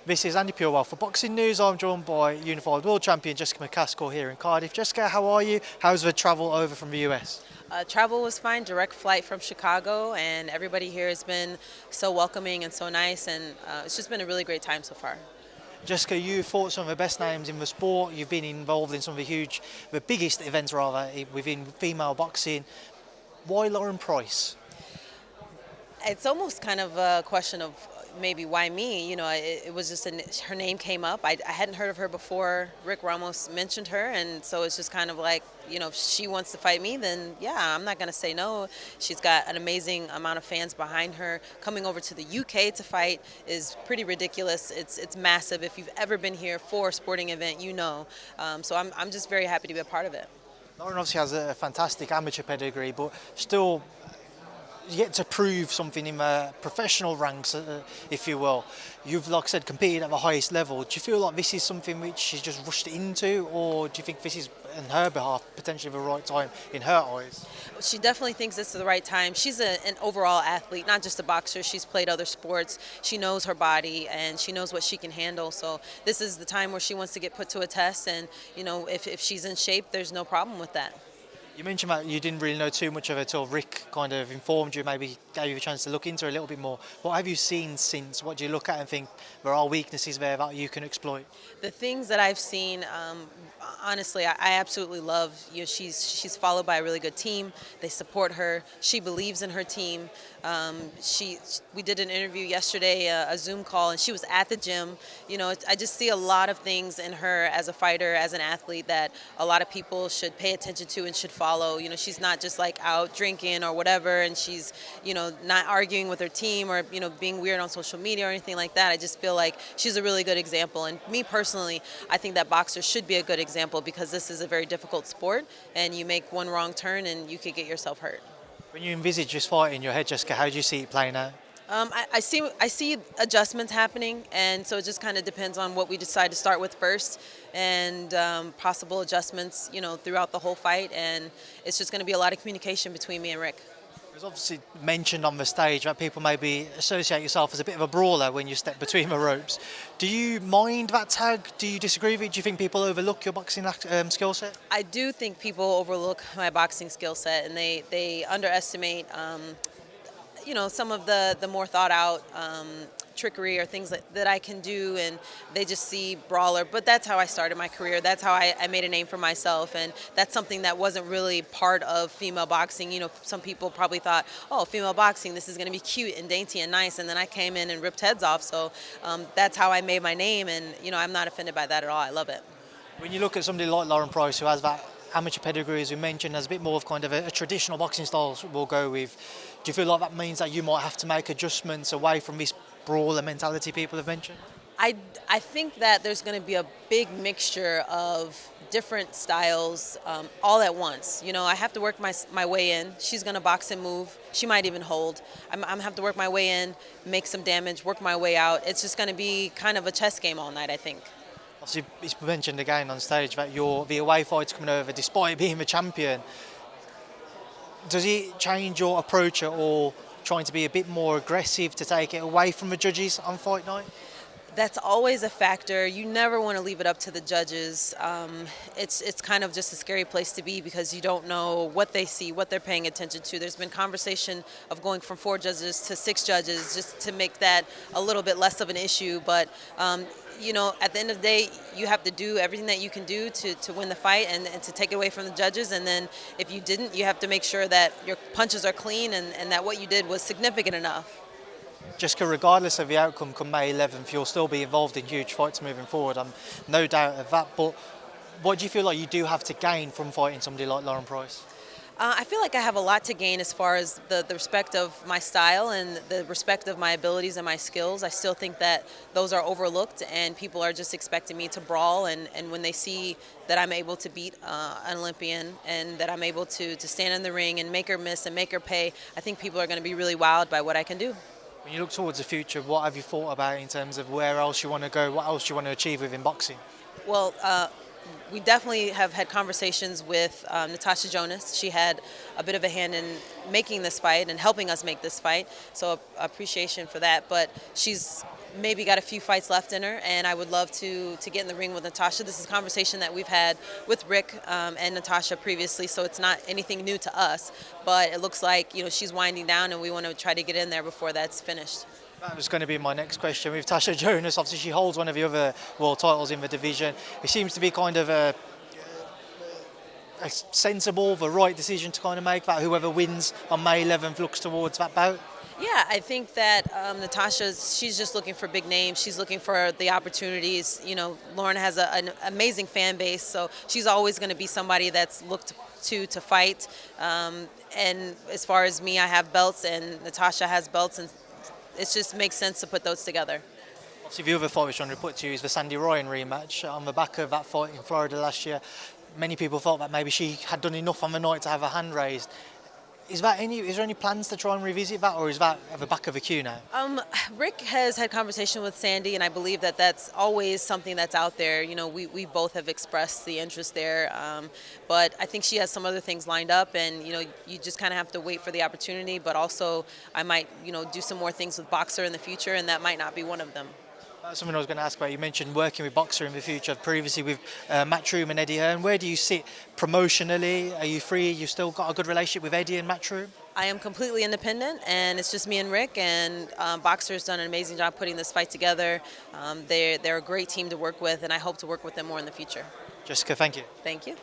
This is Andi Purewal for Boxing News. I'm joined by Unified World Champion Jessica McCaskill here in Cardiff. Jessica, how are you? How's the travel over from the US? Travel was fine, direct flight from Chicago, and everybody here has been so welcoming and so nice, and it's just been a really great time so far. Jessica, you fought some of the best names in the sport. You've been involved in some of the biggest events rather, within female boxing. Why Lauren Price? It's almost kind of a question of maybe why me. It was just her name came up. I hadn't heard of her before. Rick Ramos mentioned her, and so it's just kind of like, if she wants to fight me, then yeah, I'm not going to say no. She's got an amazing amount of fans behind her. Coming over to the UK to fight is pretty ridiculous. It's massive. If you've ever been here for a sporting event, So I'm just very happy to be a part of it. Lauren obviously has a fantastic amateur pedigree, but still yet to prove something in the professional ranks, if you will. You've, like I said, competed at the highest level. Do you feel like this is something which she's just rushed into, or do you think this is, on her behalf, potentially the right time in her eyes? She definitely thinks this is the right time. She's an overall athlete, not just a boxer. She's played other sports. She knows her body, and she knows what she can handle. So this is the time where she wants to get put to a test, and, if she's in shape, there's no problem with that. You mentioned that you didn't really know too much of it till Rick kind of informed you, maybe gave you a chance to look into it a little bit more. What have you seen since? What do you look at and think there are weaknesses there that you can exploit? The things that I've seen, honestly, I absolutely love. She's followed by a really good team. They support her. She believes in her team. We did an interview yesterday, a Zoom call, and she was at the gym. I just see a lot of things in her as a fighter, as an athlete, that a lot of people should pay attention to and should follow. She's not just like out drinking or whatever, and she's, not arguing with her team or, being weird on social media or anything like that. I just feel like she's a really good example. And me personally, I think that boxers should be a good example, because this is a very difficult sport, and you make one wrong turn and you could get yourself hurt. When you envisage this fight in your head, Jessica, how do you see it playing out? I see adjustments happening, and so it just kind of depends on what we decide to start with first, and possible adjustments, throughout the whole fight. And it's just going to be a lot of communication between me and Rick. It was obviously mentioned on the stage that people maybe associate yourself as a bit of a brawler when you step between the ropes. Do you mind that tag? Do you disagree with it? Do you think people overlook your boxing skill set? I do think people overlook my boxing skill set, and they underestimate some of the more thought out trickery or things that I can do, and they just see brawler. But that's how I started my career. That's how I made a name for myself, and that's something that wasn't really part of female boxing. Some people probably thought, oh, female boxing, this is going to be cute and dainty and nice, and then I came in and ripped heads off. So that's how I made my name, and I'm not offended by that at all. I love it. When you look at somebody like Lauren Price, who has that amateur pedigree, as we mentioned, has a bit more of kind of a traditional boxing style we'll go with, do you feel like that means that you might have to make adjustments away from this brawler mentality people have mentioned? I think that there's going to be a big mixture of different styles all at once. I have to work my way in. She's going to box and move. She might even hold. I'm going to have to work my way in, make some damage, work my way out. It's just going to be kind of a chess game all night, I think. Obviously, it's mentioned again on stage that the away fight's coming over despite being the champion. Does it change your approach at all, trying to be a bit more aggressive to take it away from the judges on fight night? That's always a factor. You never want to leave it up to the judges. It's kind of just a scary place to be, because you don't know what they see, what they're paying attention to. There's been conversation of going from 4 judges to 6 judges just to make that a little bit less of an issue. But at the end of the day, you have to do everything that you can do to win the fight, and to take it away from the judges. And then if you didn't, you have to make sure that your punches are clean, and that what you did was significant enough. Jessica, regardless of the outcome come May 11th, you'll still be involved in huge fights moving forward. I'm no doubt of that. But what do you feel like you do have to gain from fighting somebody like Lauren Price? I feel like I have a lot to gain as far as the respect of my style and the respect of my abilities and my skills. I still think that those are overlooked, and people are just expecting me to brawl. And when they see that I'm able to beat an Olympian, and that I'm able to stand in the ring and make her miss and make her pay, I think people are going to be really wowed by what I can do. When you look towards the future, what have you thought about in terms of where else you want to go, what else you want to achieve within boxing? Well, we definitely have had conversations with Natasha Jonas. She had a bit of a hand in making this fight and helping us make this fight, so appreciation for that. But she's maybe got a few fights left in her, and I would love to get in the ring with Natasha. This is a conversation that we've had with Rick and Natasha previously, so it's not anything new to us. But it looks like she's winding down, and we want to try to get in there before that's finished. That was going to be my next question. With Natasha Jonas, obviously she holds one of the other world titles in the division. It seems to be kind of a sensible, the right decision to kind of make, that whoever wins on May 11th looks towards that bout. Yeah, I think that she's just looking for big names. She's looking for the opportunities. Lauren has an amazing fan base, so she's always going to be somebody that's looked to fight. And as far as me, I have belts, and Natasha has belts, and it just makes sense to put those together. Obviously, the other fight which I'm going to put to you is the Sandy Ryan rematch. On the back of that fight in Florida last year, many people thought that maybe she had done enough on the night to have her hand raised. Is there any plans to try and revisit that, or is that at the back of the queue now? Rick has had conversation with Sandy, and I believe that that's always something that's out there. We both have expressed the interest there, but I think she has some other things lined up, and you just kind of have to wait for the opportunity. But also, I might do some more things with Boxer in the future, and that might not be one of them. That's something I was going to ask about. You mentioned working with Boxer in the future, previously with Matchroom and Eddie Hearn. Where do you sit promotionally? Are you free? You still got a good relationship with Eddie and Matchroom? I am completely independent, and it's just me and Rick, and Boxer's done an amazing job putting this fight together. They're a great team to work with, and I hope to work with them more in the future. Jessica, thank you. Thank you.